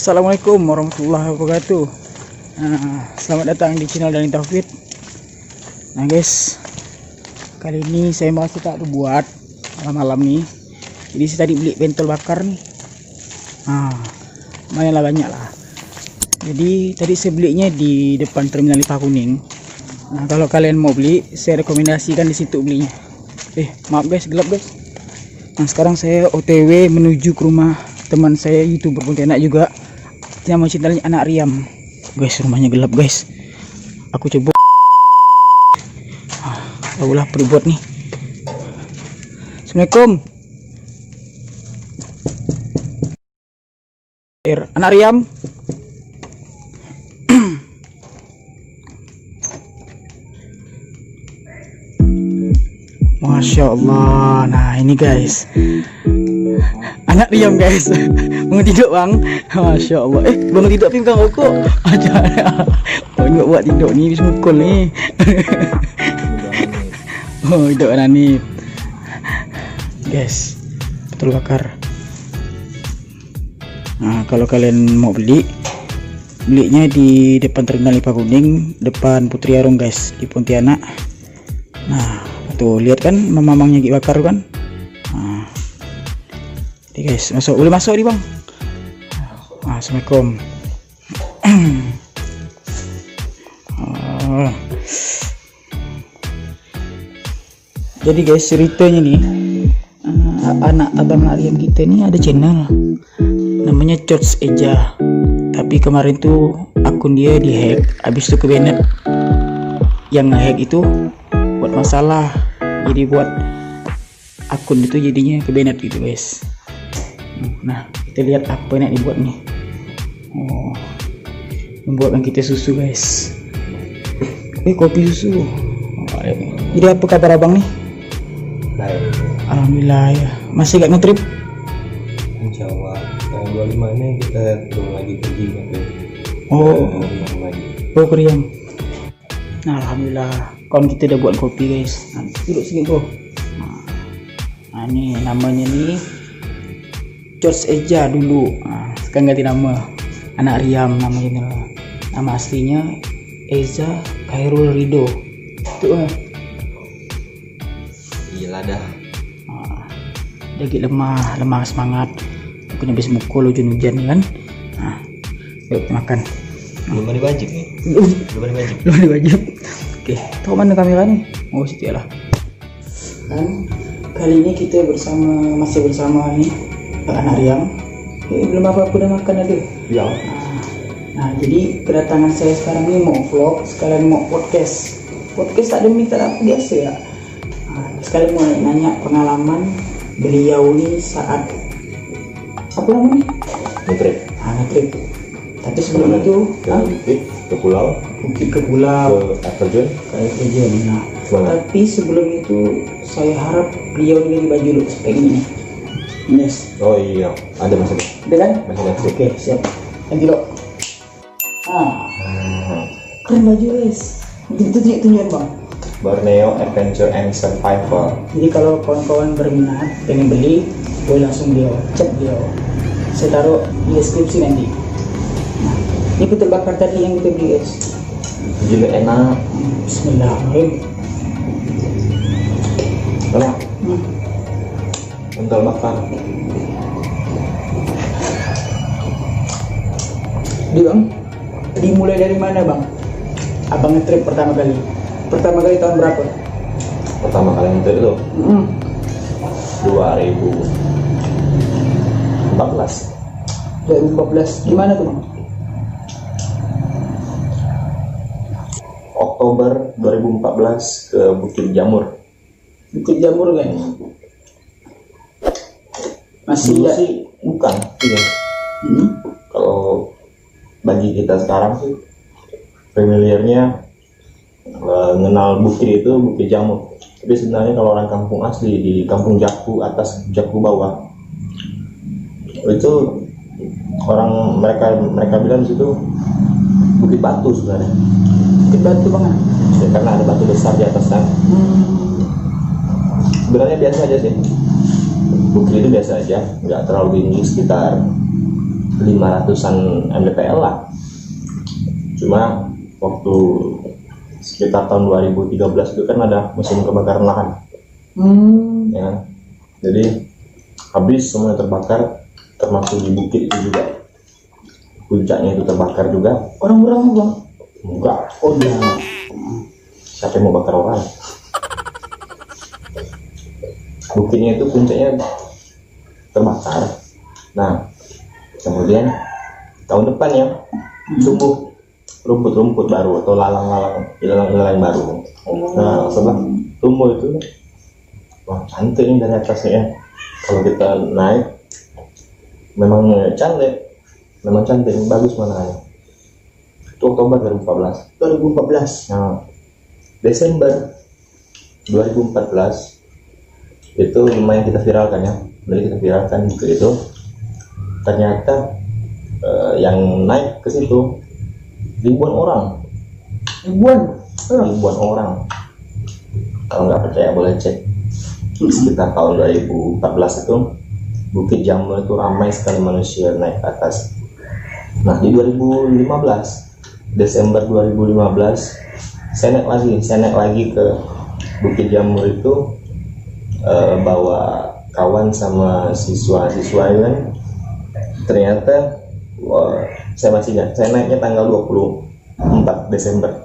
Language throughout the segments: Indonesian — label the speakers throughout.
Speaker 1: Assalamualaikum warahmatullahi wabarakatuh. Selamat datang di channel Dani Taufik. Nah guys, kali ini saya masih tak ada buat malam-malam nih. Jadi saya tadi beli bentol bakar nih. Lumayan lah, banyak lah. Jadi tadi saya belinya di depan terminal Lipah Kuning. Nah kalau kalian mau beli, saya rekomendasikan di situ belinya. Maaf guys, gelap guys. Nah sekarang saya OTW menuju ke rumah teman saya, YouTuber Pontianak juga. Nama channelnya Anak Riam. Guys, rumahnya gelap guys. Aku coba. Tahulah perbuat nih. Assalamualaikum. Anak Riam. Masya Allah. Nah ini guys, Anak Riam guys. Bangun tidur bang. Masya Allah. Bangun tidur tapi bukan rokok. Banyak buat tidur ni, bisa mukul ni. Oh hidup Ananip guys, betul bakar. Nah kalau kalian mau belinya di depan terminal Lipah Kuning, depan Putri Arung guys, di Pontianak. Nah tuh lihat kan mamangnya gigi bakar kan. Oke guys, boleh masuk nih bang. Assalamualaikum. Jadi guys, ceritanya nih, anak abang Ariam kita nih ada channel namanya George Eja, tapi kemarin tuh akun dia dihack, habis itu ke banned. Yang ngehack itu buat masalah, jadi buat akun itu jadinya ke banned gitu guys. Nah kita lihat apa yang dibuat nih. Membuatkan kita susu guys. Kopi susu. Jadi apa kabar abang nih?
Speaker 2: Baik.
Speaker 1: Alhamdulillah ya. Masih gak ngetrip?
Speaker 2: Insya Allah tanggal 25 ini kita turun lagi pergi ke
Speaker 1: ke Riam. Nah alhamdulillah kawan kita udah buat kopi guys. Duduk sini bro. Nah ini namanya nih George Eja dulu. Sekarang ganti nama, Anak Riam namanya. Nama aslinya Eza Khairul Ridho. Itu
Speaker 2: gila dah.
Speaker 1: Dia lemah semangat. Mungkin habis mukul hujan-hujan kan. Yuk kita makan.
Speaker 2: Belum ada wajib nih. Belum ada wajib.
Speaker 1: Oke, tahu mana kamera nih? Situ lah. Kan kali ini kita masih bersama nih Anak Riam. Belum apa-apa udah makan aja.
Speaker 2: Ya.
Speaker 1: Nah jadi kedatangan saya sekarang ini mau vlog, sekalian mau podcast. Podcast tak ada minta apa biasa ya. Sekalian mau nanya pengalaman beliau nih saat apa namanya?
Speaker 2: Ngetrip.
Speaker 1: Ngetrip. Tapi sebelum itu
Speaker 2: ke pulau.
Speaker 1: Ke pulau.
Speaker 2: Ke Everjun.
Speaker 1: Nah, tapi sebelum itu saya harap beliau ini baju look seperti ini. Yes.
Speaker 2: Oh iya, ada masih.
Speaker 1: Ada kan?
Speaker 2: Masih ada.
Speaker 1: Oke, siap. Ganti look. Keren baju guys. Itu tunjukin bang.
Speaker 2: Borneo Adventure and Survival.
Speaker 1: Jadi kalau kawan-kawan berminat pengen beli, boleh langsung chat beliau. Saya taruh di deskripsi nanti. Nah, ini betul bakar tadi yang kita beli guys.
Speaker 2: Gila enak.
Speaker 1: Bismillahirrahmanirrahim.
Speaker 2: Enak. Bentar bakar.
Speaker 1: Jadi bang, dimulai dari mana bang? Abang ngetrip pertama kali tahun berapa?
Speaker 2: Pertama kali ngetrip itu 2014.
Speaker 1: Gimana tuh bang?
Speaker 2: Oktober 2014 ke Bukit Jamur
Speaker 1: kan? Masih
Speaker 2: dulu
Speaker 1: ya?
Speaker 2: Sih bukan iya. Kalau bagi kita sekarang sih familiarnya mengenal Bukit itu Bukit Jamur, tapi sebenarnya kalau orang kampung asli di Kampung Jaku atas, Jaku bawah itu orang mereka bilang di situ Bukit Batu sebenarnya.
Speaker 1: Bukit Batu banget
Speaker 2: karena ada batu besar di atasnya. Sebenarnya biasa aja sih, bukit itu biasa aja, nggak terlalu tinggi, sekitar 500-an mdpl lah. Cuma waktu sekitar tahun 2013 itu kan ada musim kebakaran lahan, ya kan? Jadi habis semua terbakar, termasuk di bukit itu juga, puncaknya itu terbakar juga.
Speaker 1: Orang-orang bang.
Speaker 2: Enggak,
Speaker 1: Oh iya.
Speaker 2: siapa yang mau bakar orang? Bukitnya itu puncaknya terbakar. Nah, kemudian tahun depan ya tumbuh rumput-rumput baru atau ilalang baru. Nah, setelah tumbuh itu, wah cantik nih dari atasnya ya. Kalau kita naik, memang cantik, bagus warnanya. Itu Oktober 2014. Nah, Desember 2014 itu lumayan kita viralkan ya. Jadi kita viralkan buku itu, ternyata yang naik ke situ ribuan orang. Kalau nggak percaya boleh cek. Sekitar tahun 2014 itu Bukit Jamur itu ramai sekali manusia naik ke atas. Nah di 2015, Desember 2015, saya naik lagi ke Bukit Jamur itu, bawa kawan sama siswa kan. Ternyata saya masih ingat, saya naiknya tanggal 24 Desember.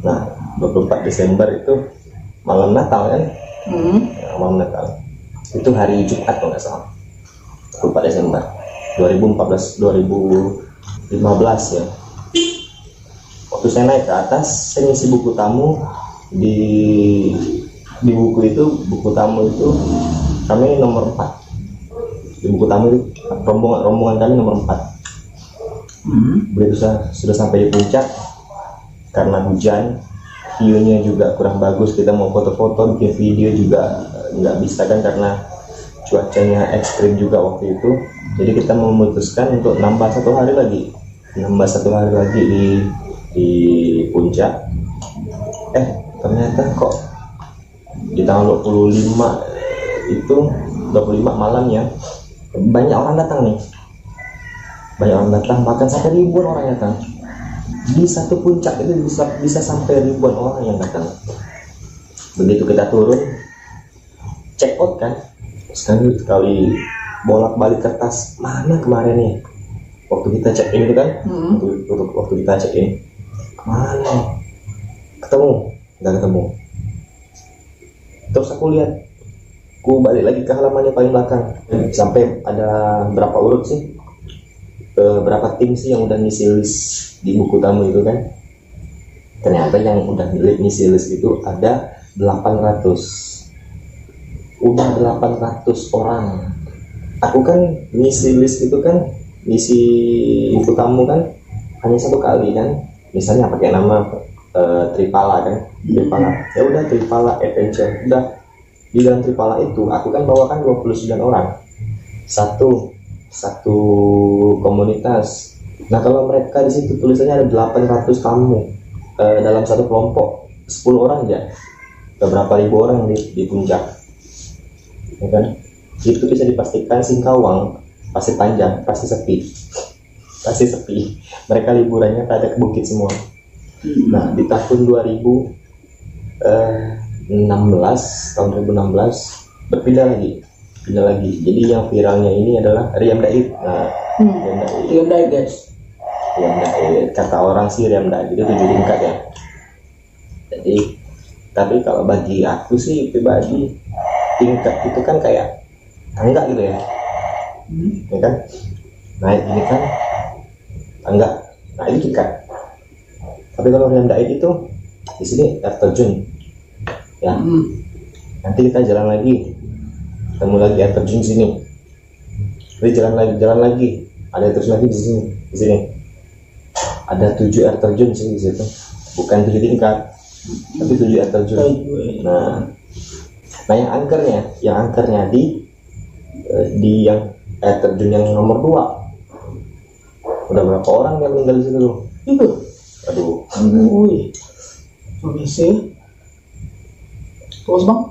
Speaker 2: Nah 24 Desember itu malam Natal kan. Malam Natal itu hari Jumat kalau nggak salah, 24 Desember 2015 ya. Waktu saya naik ke atas, saya ngisi buku tamu di buku tamu itu kami nomor 4. Di buku tamu itu rombongan kami nomor 4. Begitu sudah sampai di puncak, karena hujan, view-nya juga kurang bagus, kita mau foto-foto, bikin video juga nggak bisa kan, karena cuacanya ekstrim juga waktu itu. Jadi kita memutuskan untuk nambah satu hari lagi di puncak. Ternyata kok di tanggal 25 malamnya banyak orang datang, bahkan sampai ribuan orang datang. Di satu puncak itu bisa sampai ribuan orang yang datang. Begitu kita turun, check out kan, sekali bolak-balik kertas, mana kemarin nih waktu kita check in itu kan. Waktu kita check in, kemana? Nggak ketemu. Terus aku lihat, aku balik lagi ke halamannya paling belakang, sampai ada berapa urut sih, berapa tim sih yang udah ngisi list di buku tamu itu kan. Ternyata yang udah ngisi list itu ada 800 orang. Aku kan ngisi list itu kan, ngisi buku tamu kan hanya satu kali kan, misalnya pakai nama Tripala kan, ya udah Tripala Adventure, udah di dalam Tripala itu aku kan bawakan 29 orang, satu komunitas. Nah kalau mereka di situ tulisannya ada 800 tamu, dalam satu kelompok 10 orang ya, beberapa ribu orang di puncak, ya kan? Itu bisa dipastikan Singkawang pasti panjang, pasti sepi. Mereka liburannya pada ke bukit semua. Nah di tahun 2016 berpindah lagi. Jadi yang viralnya ini adalah Riam Daid. Nah,
Speaker 1: Riam Daid guys.
Speaker 2: Riam Daid, kata orang sih Riam Daid itu 7 tingkat ya. Jadi tapi kalau bagi aku sih pribadi, tingkat itu kan kayak tangga gitu ya, ya kan? Naik ini kan tangga, nah itu tingkat. Tapi kalau Riam Daid itu di sini air terjun, ya. Nanti kita jalan lagi, ketemu lagi air terjun sini. Nanti jalan lagi, ada air terjun lagi di sini. Ada 7 air terjun sih di situ, bukan 7 tingkat, tapi 7 air terjun. Nah yang angkernya di yang air terjun yang nomor 2. Udah berapa orang yang meninggal di situ tuh?
Speaker 1: Itu.
Speaker 2: Aduh.
Speaker 1: Oke sih. Terus bang?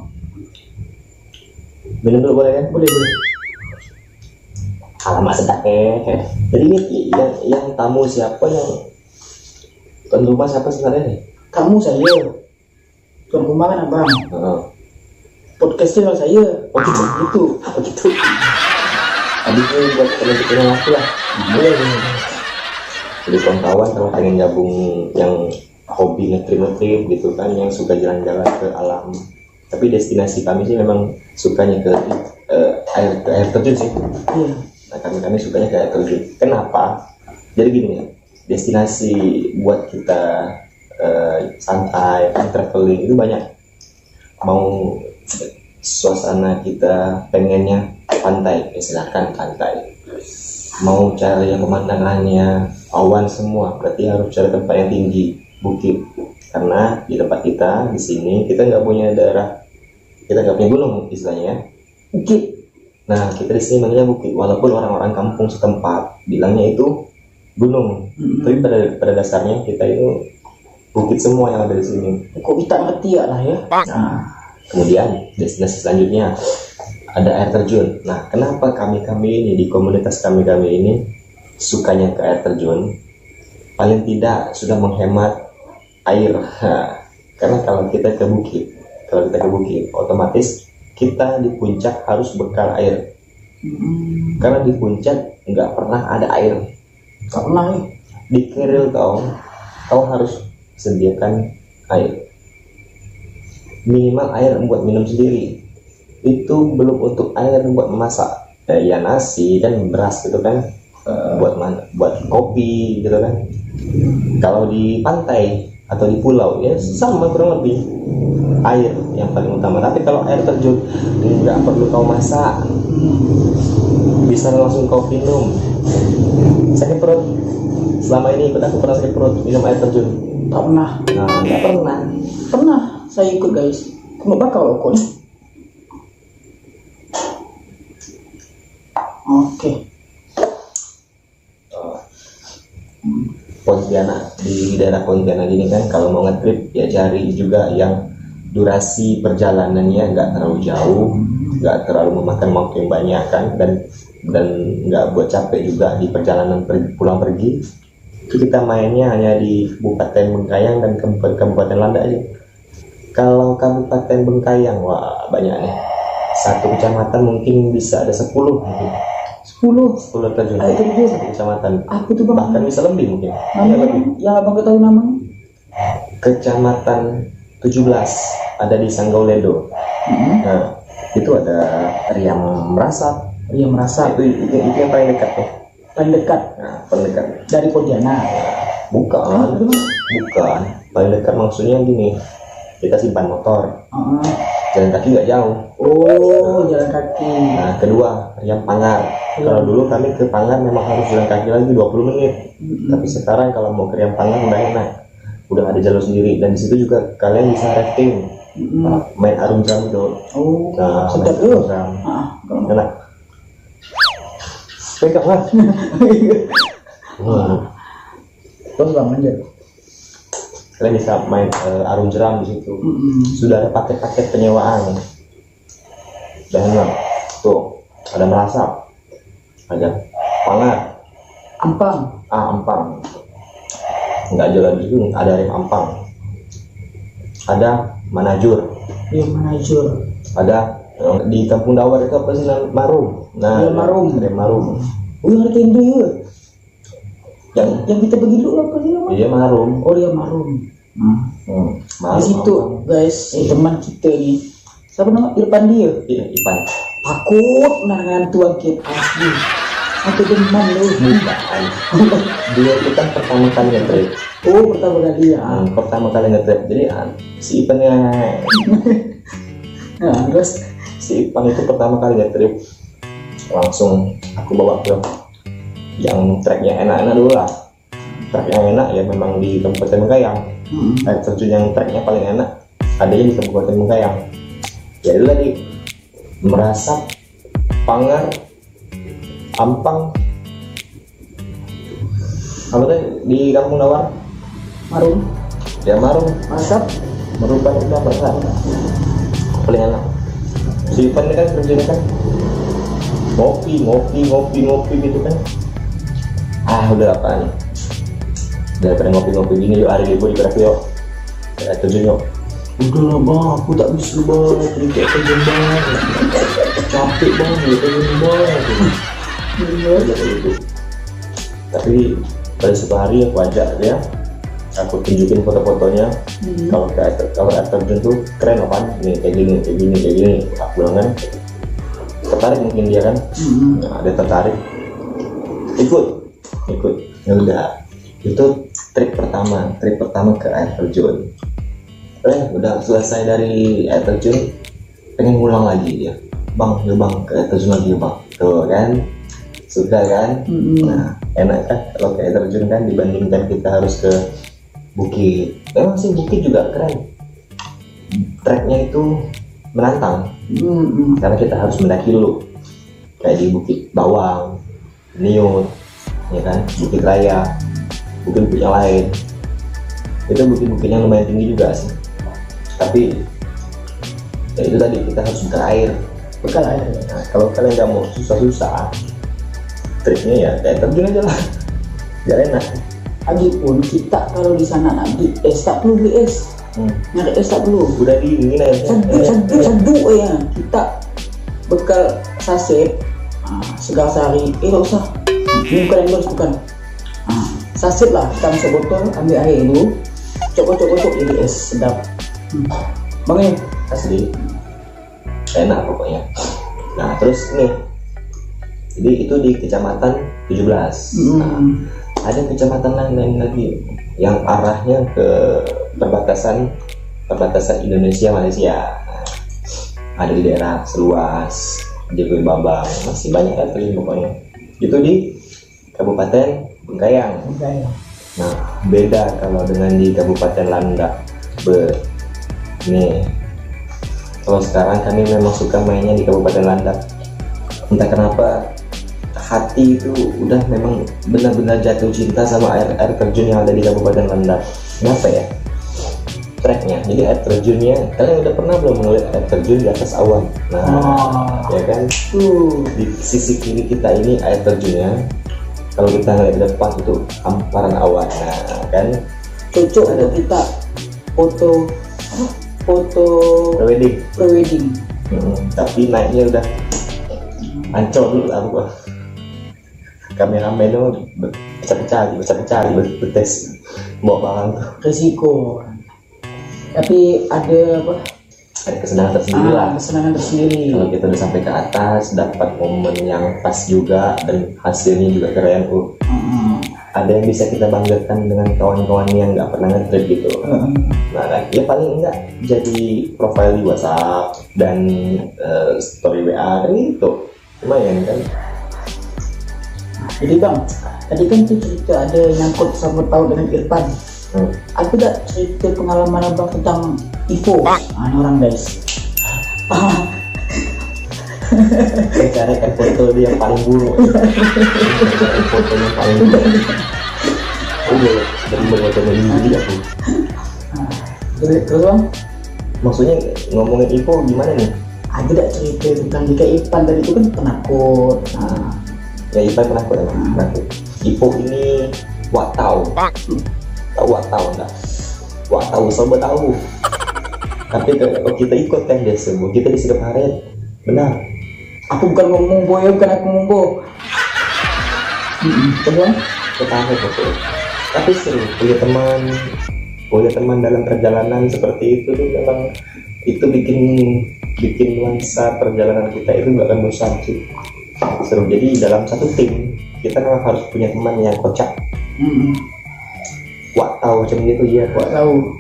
Speaker 2: Minum dulu boleh kan?
Speaker 1: Boleh.
Speaker 2: Alamak sedap Jadi ini yang tamu siapa, yang tuan rumah siapa sebenarnya nih?
Speaker 1: Kamu saya. Tuan rumah kan abang.
Speaker 2: Heeh.
Speaker 1: Podcastnya saya.
Speaker 2: Oh gitu.
Speaker 1: Gitu.
Speaker 2: Oh gitu. Habisnya buat teman-teman aku lah. Boleh. Jadi kawan-kawan kalau pengen gabung yang hobi ngetrip gitu kan, yang suka jalan-jalan ke alam. Tapi destinasi kami sih memang sukanya ke air terjun sih.
Speaker 1: Iya.
Speaker 2: Nah kami sukanya ke air terjun. Kenapa? Jadi gini ya, destinasi buat kita santai, traveling itu banyak. Mau suasana kita pengennya pantai, ya silakan pantai. Mau cari yang pemandangannya awan semua, berarti harus cari tempat yang tinggi, bukit. Karena di tempat kita di sini kita nggak punya daerah, kita nggak punya gunung istilahnya,
Speaker 1: Bukit.
Speaker 2: Nah kita di sini manggilnya bukit, walaupun orang-orang kampung setempat bilangnya itu gunung, tapi pada dasarnya kita itu bukit semua yang ada di sini.
Speaker 1: Kok kita ngerti ya lah ya.
Speaker 2: Nah, kemudian destinasi selanjutnya ada air terjun. Nah kenapa kami ini di komunitas kami ini sukanya ke air terjun? Paling tidak sudah menghemat air. Karena kalau kita ke bukit, otomatis kita di puncak harus bekal air. Karena di puncak nggak pernah ada air.
Speaker 1: Gak pernah ya.
Speaker 2: Di keril kau harus sediakan air. Minimal air buat minum sendiri. Itu belum untuk air buat memasak. Ya nasi kan, beras gitu kan. Buat kopi gitu kan. Kalau di pantai atau di pulau ya sama kurang lebih, air yang paling utama. Tapi kalau air terjun nggak perlu kau masak, bisa langsung kau minum. Sakit perut selama ini ikut aku pernah sakit perut minum air terjun?
Speaker 1: Gak pernah.
Speaker 2: Nah nggak pernah.
Speaker 1: Pernah saya ikut guys. Cuma bakal loh kok. Oke.
Speaker 2: Pontianak, di daerah Pontianak ini kan kalau mau ngetrip ya cari juga yang durasi perjalanannya nggak terlalu jauh, nggak terlalu memakan waktu yang banyak kan, dan nggak buat capek juga di perjalanan pulang pergi. Kita mainnya hanya di Kabupaten Bengkayang dan Kabupaten Landak aja. Kalau Kabupaten Bengkayang wah banyak nih, satu kecamatan mungkin bisa ada 10 mungkin. 10 terjun,
Speaker 1: Air terjun.
Speaker 2: satu kecamatan.
Speaker 1: Apa tuh bang?
Speaker 2: Bahkan bisa lebih mungkin. Ya,
Speaker 1: Namanya
Speaker 2: lebih.
Speaker 1: yang abang ketahui namanya?
Speaker 2: Kecamatan 17 ada di Sanggauledo. Nah, itu ada Riam Merasa.
Speaker 1: Dia merasa
Speaker 2: Itu yang paling dekat tuh.
Speaker 1: paling dekat
Speaker 2: Nah, paling dekat.
Speaker 1: dari Pontianak.
Speaker 2: Bukan. Paling dekat maksudnya gini. Kita simpan motor. Jalan kaki nggak jauh.
Speaker 1: Oh, jalan kaki.
Speaker 2: Nah, kedua Riam Pangar. Kalau dulu kami ke Pangar memang harus jalan kaki lagi 20 menit. Tapi sekarang kalau mau ke Riam Pangar udah enak. Udah ada jalur sendiri, dan di situ juga kalian bisa rafting. Main arum jeram itu.
Speaker 1: Oh,
Speaker 2: Nah,
Speaker 1: sedap
Speaker 2: main
Speaker 1: tuh.
Speaker 2: arum jeram.
Speaker 1: Kalau
Speaker 2: Enak. Pegang lah.
Speaker 1: terus bang lanjut.
Speaker 2: Kalian bisa main arum jeram di situ. Sudah ada paket-paket penyewaan. Dan enak. Tuh, ada Merasap. Ada Pangar.
Speaker 1: Ampang.
Speaker 2: Ampang. Nggak jalan di situ, ada Rem Ampang. Ada Manajur.
Speaker 1: Dia manajur.
Speaker 2: Ada di Kampung Dawar itu apa sih? Marum. Nah,
Speaker 1: Rem Marum.
Speaker 2: Rem Marum.
Speaker 1: Oh, yang ada itu ya.
Speaker 2: Yang
Speaker 1: Yang kita pergi dulu apa sih namanya?
Speaker 2: dia Marum.
Speaker 1: Oh, dia Marum.
Speaker 2: Marum.
Speaker 1: Di situ guys, teman kita nih. Siapa nama? Irfan dia.
Speaker 2: Iya, Ipan.
Speaker 1: Takut dengan tuan kita asli. Sampai demam lu.
Speaker 2: Bukan. Dia itu kan pertama kali nge-trip.
Speaker 1: Oh, pertama kali ya.
Speaker 2: Pertama kali nge-trip. Jadi si Ipannya,
Speaker 1: Nah, terus
Speaker 2: si Ipan itu pertama kali nge-trip. Langsung aku bawa ke yang treknya enak-enak dulu lah. Trek yang enak ya memang di Kabupaten Bengkayang. Air terjun yang treknya paling enak adanya di Kabupaten Bengkayang. Ya itu tadi Merasap, Pangar, Ampang, apa tadi di Kampung Dawar?
Speaker 1: Marum,
Speaker 2: Ya Marum.
Speaker 1: Asap,
Speaker 2: Merupakan itu apa kan? Paling enak. Si Ipan ini kan kerjanya kan ngopi gitu kan. Udah apa nih, daripada ngopi-ngopi gini yuk, hari libur di Krapi yuk, air terjun yuk. Udah lah bang, aku tak bisa bang, jadi kayak terjun bang, capek bang, jadi terjun bang. Gitu. Tapi pada suatu hari aku ajak dia, aku tunjukin foto-fotonya. Kalau air terjun tuh keren apa? Nih kayak gini. Aku bilang kan, tertarik mungkin dia kan. Nah, dia tertarik, ikut. Ya udah, itu trip pertama ke air terjun. Udah selesai dari air terjun, pengen ngulang lagi dia. Bang, ke air terjun lagi bang. Tuh kan, suka kan? Nah, enak kan kalau ke air terjun kan, dibandingkan kita harus ke bukit. Memang sih bukit juga keren. Treknya itu menantang, karena kita harus mendaki dulu. Kayak di Bukit Bawang, Niut, ya kan, Bukit Raya, bukit-bukit yang lain. Itu bukit-bukit yang lumayan tinggi juga sih. Tapi ya itu tadi, kita harus bekal air. Nah, kalau kalian nggak mau susah-susah, triknya ya kayak terjun aja lah, biar enak.
Speaker 1: Lagi pun kita kalau di sana nanti es tak perlu beli es, nyari es tak perlu.
Speaker 2: Udah dingin aja.
Speaker 1: Seduh ya. Kita bekal saset, segar sehari. Nggak usah. Bukan yang bukan. Saset lah, kita masuk botol, ambil air dulu, cocok jadi es sedap. Bang
Speaker 2: Asli enak pokoknya. Nah terus nih, jadi itu di kecamatan 17. Nah, ada kecamatan lain lagi yang arahnya ke perbatasan Indonesia Malaysia. Nah, ada di daerah seluas Jepun Babang, masih banyak kan pokoknya. Itu di Kabupaten Bengkayang. Nah beda kalau dengan di Kabupaten Landak. Nih, kalau sekarang kami memang suka mainnya di Kabupaten Landak. Entah kenapa hati itu udah memang benar-benar jatuh cinta sama air terjun yang ada di Kabupaten Landak. Kenapa ya? Treknya, jadi air terjunnya, kalian udah pernah belum melihat air terjun di atas awan? Nah, ya kan? Di sisi kiri kita ini air terjunnya. Kalau kita ngeliat ke depan itu hamparan awan. Nah, kan?
Speaker 1: Cocok untuk kita foto prewedding.
Speaker 2: Tapi naiknya udah ancol dulu lah gua. Kameramen itu pecah-pecah betes bawa barang tuh.
Speaker 1: Resiko. Tapi ada apa?
Speaker 2: Ada kesenangan tersendiri lah.
Speaker 1: Kesenangan tersendiri.
Speaker 2: Kalau kita udah sampai ke atas, dapat momen yang pas juga dan hasilnya juga keren. Ada yang bisa kita banggakan dengan kawan-kawan yang nggak pernah nge-trip gitu. Nah kan, ya paling enggak jadi profile di WhatsApp dan story WA kan gitu, lumayan kan.
Speaker 1: Jadi bang, tadi kan tuh cerita ada nyangkut sama tahu dengan Irfan. Aku tak cerita pengalaman abang tentang Ivo. Ini orang guys.
Speaker 2: Carikan foto dia yang paling buruk. Cari fotonya paling buruk. Dan fotonya ini aku.
Speaker 1: Terus bang?
Speaker 2: Maksudnya ngomongin Ivo gimana nih?
Speaker 1: Aku tak cerita tentang jika Irfan tadi itu kan penakut.
Speaker 2: Ya Ivan penakut emang. Ivo ini Watau. Tahu Watau enggak? Watau sobat tahu. Tapi kalau kita ikut kan dia semua, kita diserap karet. Benar.
Speaker 1: Aku bukan ngomong boy, bukan aku ngomong boy. Coba.
Speaker 2: Ketahui betul. Tapi seru punya teman dalam perjalanan seperti itu tuh memang itu bikin nuansa perjalanan kita itu nggak akan bosan sih. Seru. Jadi dalam satu tim kita memang harus punya teman yang kocak. Wak tahu macam gitu ya.
Speaker 1: Wak tahu.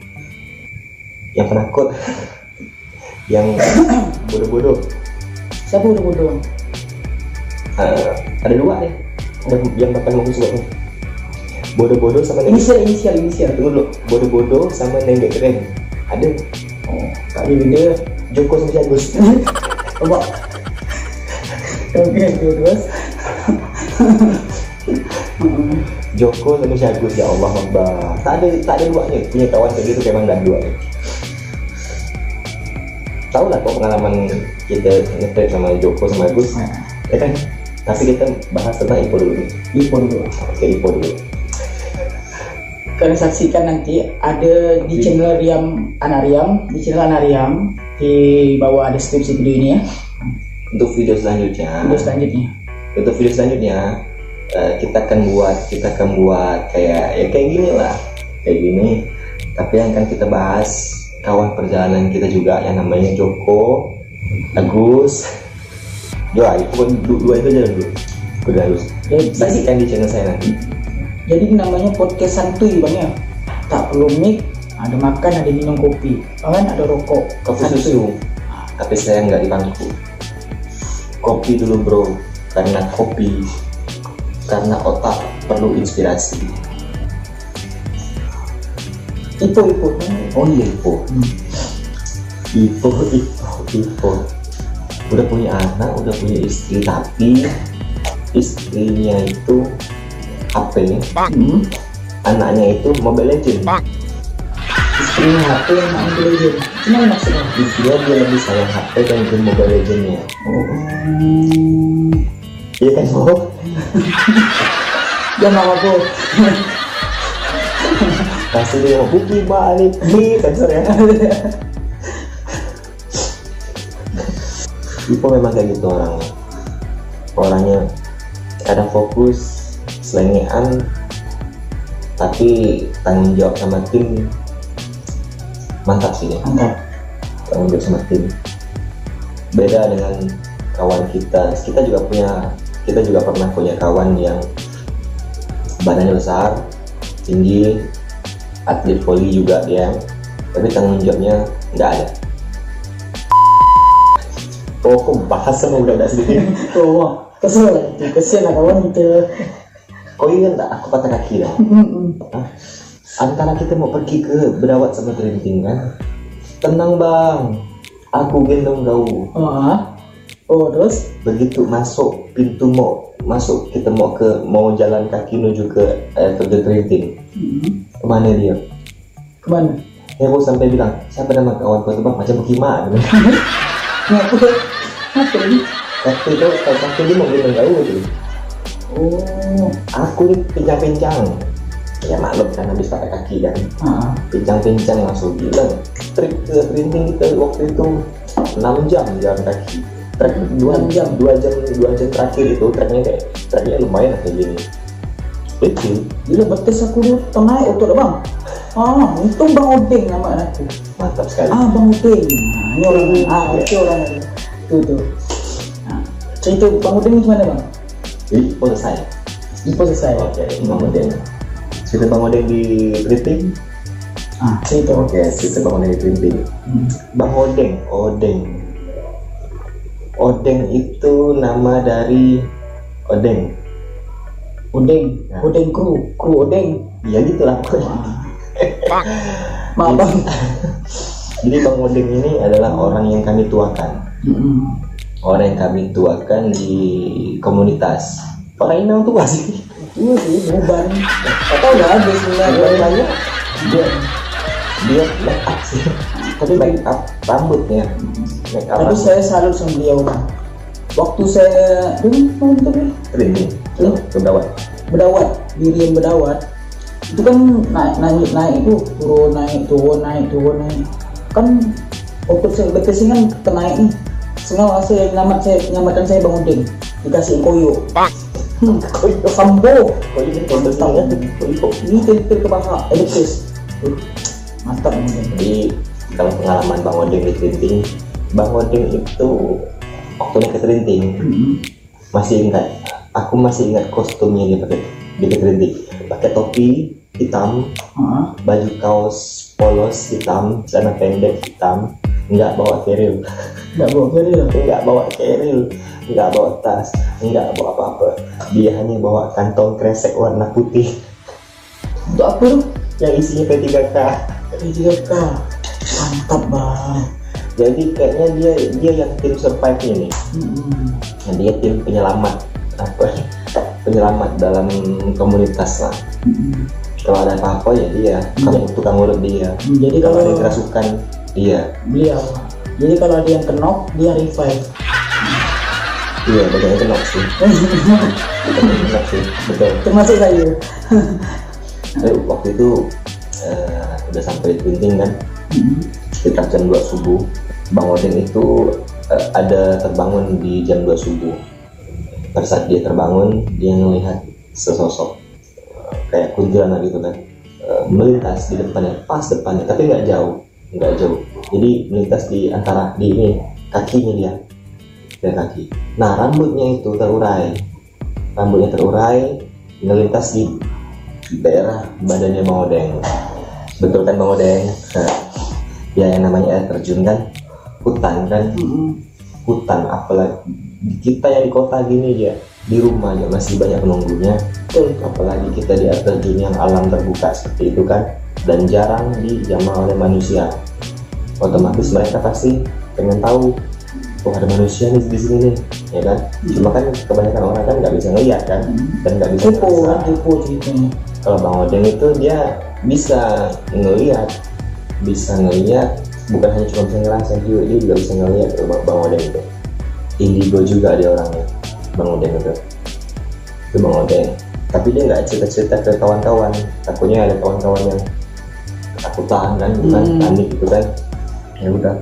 Speaker 2: Yang penakut. Yang bodoh-bodoh.
Speaker 1: Siapa bodoh-bodoh?
Speaker 2: Ada dua nih. Yang bakal mau sebutnya. Bodoh-bodoh sama nenggek.
Speaker 1: Inisial.
Speaker 2: Tunggu dulu. Bodoh-bodoh sama nenggek keren. Ada.
Speaker 1: Kali beda.
Speaker 2: Joko sama Jagus.
Speaker 1: Coba. Oke, terus.
Speaker 2: Joko sama Jagus, ya Allah Akbar. Tak ada duanya. Punya kawan kayak gitu memang dan dua nih. Tahu lah kok pengalaman kita ngetrip sama Joko sama Agus. Ya kan? Tapi kita bahas tentang Ipo dulu.
Speaker 1: Ipo dulu.
Speaker 2: Oke, Ipo dulu.
Speaker 1: Kalian saksikan nanti ada di channel Riam Anariam, di channel Anariam di bawah deskripsi video ini ya.
Speaker 2: Untuk video selanjutnya. Untuk video selanjutnya kita akan buat kayak gini lah, kayak gini. Tapi yang akan kita bahas kawan perjalanan kita juga yang namanya Joko, Agus, itu dua itu aja dulu. Udah harus. Saksikan di channel saya nanti.
Speaker 1: Jadi namanya podcast santuy bang ya. Tak perlu mic, ada makan, ada minum kopi, bahkan ada rokok,
Speaker 2: kopi susu. Tapi saya nggak di bangku. Kopi dulu bro, karena otak perlu inspirasi.
Speaker 1: Ipo.
Speaker 2: Oh iya Ipo. Ipo. Udah punya anak, udah punya istri, tapi istrinya itu HP, anaknya itu Mobile Legend.
Speaker 1: Istrinya HP, anaknya Mobile Legend. Gimana maksudnya?
Speaker 2: Dia lebih sayang HP dan game Mobile Legendnya. Iya kan Bo?
Speaker 1: Ya mau aku.
Speaker 2: Kasih dia bukti balik sensor ya. Ipo memang kayak gitu orangnya kadang fokus selengean, tapi tanggung jawab sama tim mantap sih ya. Tanggung jawab sama tim beda dengan kawan kita juga pernah punya kawan yang badannya besar, tinggi, atlet voli juga dia, tapi tanggung jawabnya nggak ada. Kok bahas sama udah sedikit. Kesel lah kawan gitu. Kau ingat tak aku patah kaki lah. Antara kita mau pergi ke Bedawat sama Terinting kan, tenang bang, aku gendong kau.
Speaker 1: Terus
Speaker 2: begitu masuk pintu kita mau jalan kaki menuju ke Terinting. Kemana dia?
Speaker 1: Kemana?
Speaker 2: Ya aku sampai bilang, siapa nama kawan kau tuh bang, macam bagaimana?
Speaker 1: Apa ini?
Speaker 2: Waktu itu dia mau gendong kau gitu. Aku nih pincang-pincang. Ya maklum kan habis pakai kaki kan. Pincang-pincang langsung bilang. Trik ke Terinting kita waktu itu 6 jam jalan kaki. Trek 2 jam terakhir itu treknya lumayan kayak gini. Kecil.
Speaker 1: Gila betes aku dulu tengah otot bang. Untung Bang Odeng nama anakku.
Speaker 2: Mantap sekali.
Speaker 1: Bang Odeng. Ini orang orangnya. Tuh. Cerita Bang Odeng gimana bang?
Speaker 2: Ipo selesai. Oke, Bang Odeng. Cerita Bang Odeng di Terinting.
Speaker 1: Cerita.
Speaker 2: Oke, cerita Bang Odeng di Terinting. Bang Odeng itu nama dari Odeng.
Speaker 1: Odeng kru Odeng.
Speaker 2: Ya gitulah.
Speaker 1: Maaf bang.
Speaker 2: Jadi Bang Odeng ini adalah orang yang kami tuakan. Orang yang kami tuakan di komunitas. Orang ini memang tua sih.
Speaker 1: Iya sih, beban. Atau udah habis sebenarnya.
Speaker 2: Dia make up sih. Tapi make up rambutnya.
Speaker 1: Tapi saya salut sama beliau bang. Waktu saya
Speaker 2: Terinting. Bedawat.
Speaker 1: Dirian Bedawat. Itu kan naik itu turun naik. Kan waktu saya betesin kan kenaik nih. Sengaja saya nyelamatkan saya Bang Odeng. Dikasih koyo. Koyo sambo. Koyo ini koyo ini tempel ke paha. Elektris. Mantap Bang Odeng.
Speaker 2: Jadi dalam pengalaman Bang Odeng di Terinting, Bang Odeng itu waktu naik ke Terinting aku masih ingat kostumnya dia pakai di Terinting. Pakai topi hitam, baju kaos polos hitam, celana pendek hitam, nggak bawa keril, nggak bawa tas, nggak bawa apa-apa. Dia hanya bawa kantong kresek warna putih.
Speaker 1: Untuk apa tuh?
Speaker 2: Yang isinya P3K.
Speaker 1: Mantap bang.
Speaker 2: Jadi kayaknya dia yang tim survive nih. Dia tim penyelamat dalam komunitas lah. Kalau ada apa-apa ya dia, tukang urut dia.
Speaker 1: Jadi
Speaker 2: kalau ada kerasukan dia.
Speaker 1: Beliau. Jadi kalau ada yang kenok dia revive.
Speaker 2: Iya, banyak yang kenok sih. Banyak yang kenok sih, betul.
Speaker 1: Termasuk saya.
Speaker 2: Tapi waktu itu udah sampai di Binting kan, sekitar jam 2 subuh. Bang Odeng itu ada terbangun di jam 2 subuh. Pada saat dia terbangun, dia melihat sesosok kayak kuntilanak gitu kan, melintas di depannya, pas depannya, tapi nggak jauh. Jadi melintas di antara di ini kakinya dia kaki. Nah, rambutnya terurai, melintas di daerah badannya Bang Odeng. Betul kan Bang Odeng? Ya, yang namanya air terjun kan, hutan kan, hutan. Apalagi kita yang di kota gini ya, di rumah aja masih banyak penunggunya. Apalagi kita di air terjun yang alam terbuka seperti itu kan, dan jarang dijamah oleh manusia. Otomatis mereka pasti pengen tahu, oh ada manusia nih di sini nih, ya kan? Cuma kan kebanyakan orang kan nggak bisa ngeliat kan, dan nggak bisa
Speaker 1: Tipu ceritanya.
Speaker 2: Kalau Bang Odeng itu dia bisa ngeliat, bukan hanya cuma bisa ngerasain, dia juga bisa ngeliat. Bang Odeng itu indigo juga dia orangnya, Bang Odeng itu Bang Odeng. Tapi dia nggak cerita ke kawan-kawan, takutnya ada kawan-kawan yang ketakutan kan, bukan panik gitu kan. Ya udah,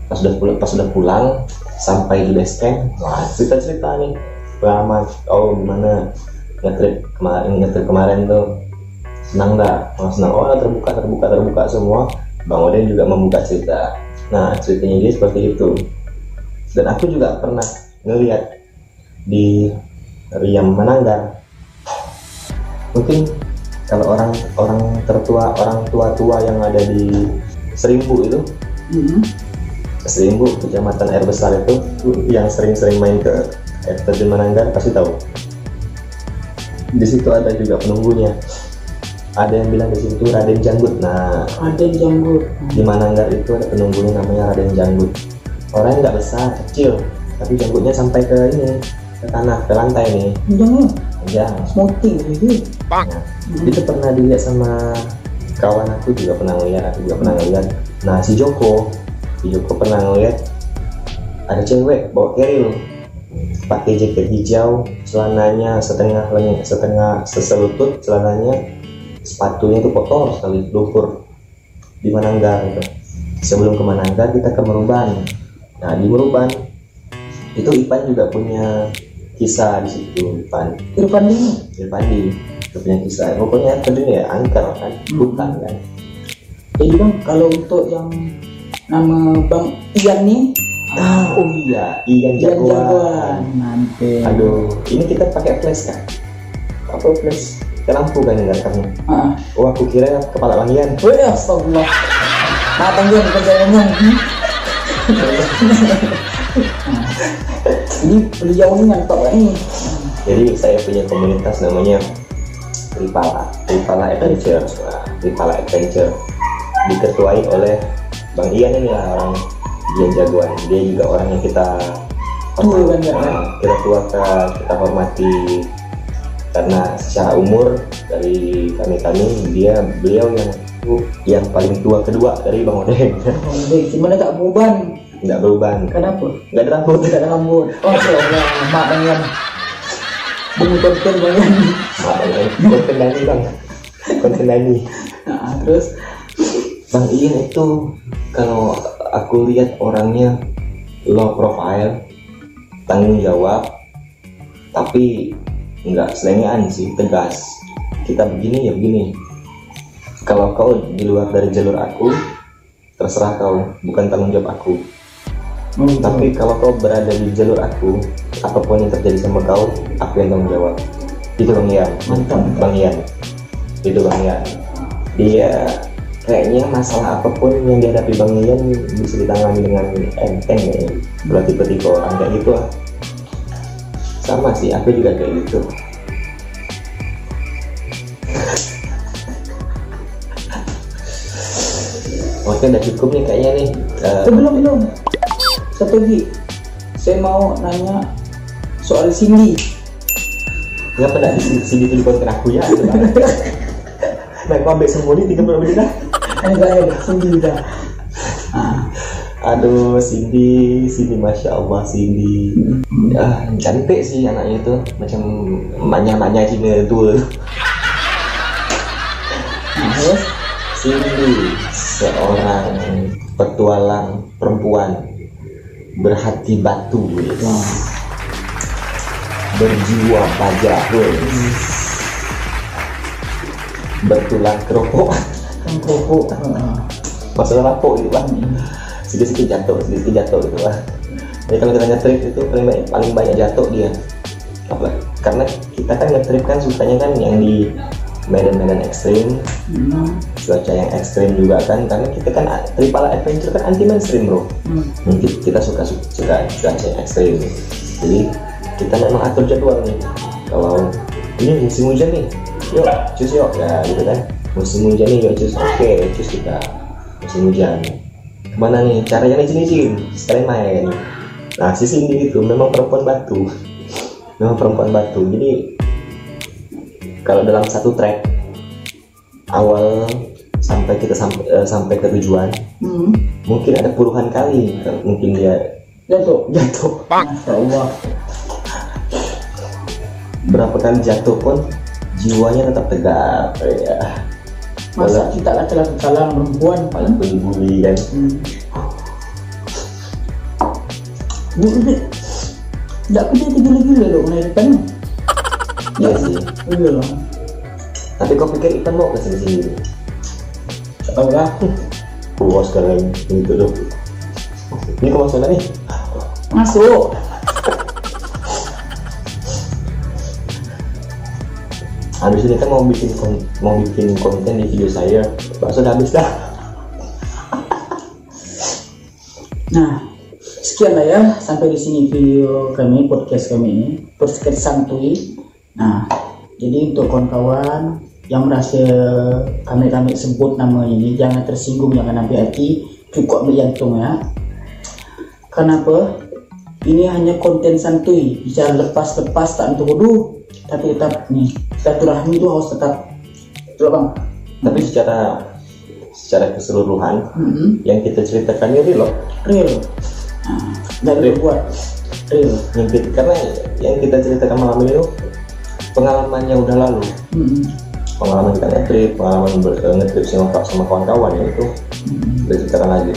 Speaker 2: pas udah pulang sampai di base camp, wah cerita nih pengalaman. Oh gimana ngetrip kemarin tuh, senang dah? Senang. Oh terbuka semua. Bang Odeng juga membuka cerita. Nah, ceritanya dia seperti itu. Dan aku juga pernah ngelihat di Riam Mananggar. Mungkin kalau orang tua yang ada di Serimbu itu, Serimbu, kecamatan Air Besar itu, yang sering-sering main ke air terjun Mananggar pasti tahu. Di situ ada juga penunggunya. Ada yang bilang di situ Raden Janggut. Nah,
Speaker 1: Raden Janggut
Speaker 2: di Mananggar itu ada penunggunya namanya Raden Janggut. Orangnya nggak besar, kecil, tapi janggutnya sampai ke ini, ke tanah, ke lantai nih. Jangan.
Speaker 1: Smoking gitu.
Speaker 2: Nah, itu pernah dilihat sama kawan aku juga pernah ngeliat. Nah, si Joko pernah ngeliat ada cewek bawa keril, pakai jaket hijau, celananya setengah seselutut celananya, sepatunya itu kotor sekali, lumpur, di Mananggar gitu. Sebelum ke Mananggar kita ke Meruban. Nah, di Meruban itu Ipan juga punya kisah di situ. Irfandi punya kisah. Pokoknya terjun ya angker kan, hutan kan.
Speaker 1: Jadi Bang, kalau untuk yang nama Bang Ian nih,
Speaker 2: oh iya, Ian Jagoan.
Speaker 1: Nanti.
Speaker 2: Aduh, ini kita pakai flash kan? Apa flash? Ke lampu kan ini rekamnya. Oh, aku kira kepala Bang Ian.
Speaker 1: Oh ya, astagfirullah. Bang Ian kerjanya. Ini beliau ini nyantap ini.
Speaker 2: Jadi saya punya komunitas namanya Ripala Adventure, diketuai oleh Bang Ian ini lah, orang Ian Jagoan. Dia juga orang yang kita kita hormati karena secara umur dari kami beliau yang paling tua kedua dari Bang Odeng.
Speaker 1: Gimana tak beruban?
Speaker 2: Nggak beruban.
Speaker 1: Kenapa?
Speaker 2: Nggak ada rambut.
Speaker 1: Oh, Allah, mak Bang Ian. Konten Bang Ian.
Speaker 2: Konten Dani.
Speaker 1: Nah, terus
Speaker 2: Bang Ian itu kalau aku lihat orangnya low profile, tanggung jawab, tapi nggak selengean sih, tegas. Kita begini ya begini. Kalau kau di luar dari jalur aku, terserah kau, bukan tanggung jawab aku. Tapi kalau kau berada di jalur aku, apapun yang terjadi sama kau, aku yang tanggung jawab. Itu Bang Ian.
Speaker 1: Mantap.
Speaker 2: Bang Ian. Itu Bang Ian. Dia kayaknya masalah apapun yang dihadapi Bang Ian bisa ditangani dengan enteng ya. Berarti orang kayak gitu lah. Sama sih, aku juga kayak gitu. Oke, udah cukup nih kayaknya nih.
Speaker 1: Belum. Satu lagi, saya mau nanya soal Cindy.
Speaker 2: Nggak pernah di sini itu di konten aku ya. Nah, aku ambil semua ini 30 menit dah.
Speaker 1: Enggak ya, Cindy dah.
Speaker 2: Aduh, Cindy, masya Allah, Cindy. Cantik sih anaknya itu, macam emaknya Cina tua. Cindy, seorang petualang perempuan berhati batu, berjiwa baja, bertulang keropok. Masalah rapok gitu Pak. Sedikit jatuh gitu Pak. Jadi kalau kita nge-trip itu paling banyak jatuh dia. Apa? Karena kita kan nge-trip kan sukanya kan yang di medan-medan ekstrim, cuaca yang ekstrim juga kan, karena kita kan tripala adventure kan anti mainstream bro. Kita suka cuaca yang ekstrim, jadi kita memang atur jadwal nih. Kalau ini musim hujan nih, yuk cus yuk ya gitu kan. Musim hujan nih yuk cus, oke cus kita musim hujan. Kemana nih? Caranya izin sekalian main. Nah si Cindy itu memang perempuan batu, jadi kalau dalam satu trek awal sampai kita sampai ke tujuan, mungkin ada puluhan kali mungkin dia jatuh. Masya Allah. Berapa kali jatuh pun jiwanya tetap tegak ya.
Speaker 1: Masa kita laki-laki kalah perempuan paling
Speaker 2: bully kan.
Speaker 1: Tidak punya gila-gila loh melahirkan.
Speaker 2: Iya sih.
Speaker 1: Iya loh.
Speaker 2: Tapi kau pikir ikan mau kesini sini?
Speaker 1: Tahu lah.
Speaker 2: Puas sekarang gitu loh. Ini kau masuk nih?
Speaker 1: Masuk.
Speaker 2: Habis ini kan mau bikin konten di video saya, bakso udah habis dah.
Speaker 1: Nah, sekian lah ya sampai di sini video kami, podcast kami ini, podcast santuy. Nah, jadi untuk kawan-kawan yang merasa kami sebut namanya ini, jangan tersinggung, jangan ambil hati, cukup ambil jantung ya. Kenapa? Ini hanya konten santuy, bicara lepas-lepas tak tuduh, tapi tetap nih silaturahmi itu harus tetap, betul bang.
Speaker 2: Tapi secara keseluruhan yang kita ceritakan ini real.
Speaker 1: Dari buat real.
Speaker 2: Karena yang kita ceritakan malam ini tuh pengalamannya udah lalu. Pengalaman kita nge-trip, pengalaman nge-trip sama kawan-kawan ya itu diceritakan lagi.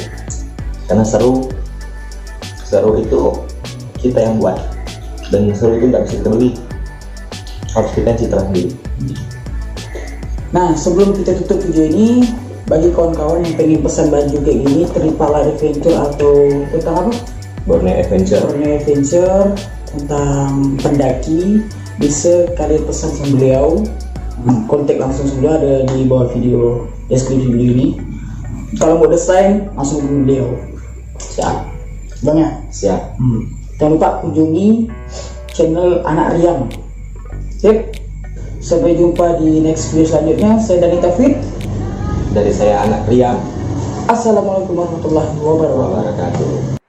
Speaker 2: Karena seru itu kita yang buat, dan seru itu nggak bisa kita beli, harus kita yang citra sendiri.
Speaker 1: Nah, sebelum kita tutup video ini, bagi kawan-kawan yang pengen pesan baju kayak gini, Tripala Adventure atau tentang apa?
Speaker 2: Borneo Adventure,
Speaker 1: tentang pendaki, bisa kalian pesan sama beliau. Kontak langsung sudah ada di bawah video, deskripsi video ini. Kalau mau desain langsung ke beliau. Siap bang ya?
Speaker 2: Siap.
Speaker 1: Jangan lupa kunjungi channel Anak Riam. Sip. Sampai jumpa di next video selanjutnya. Saya Dani Taufik.
Speaker 2: Dari saya Anak Riam.
Speaker 1: Assalamualaikum warahmatullahi wabarakatuh.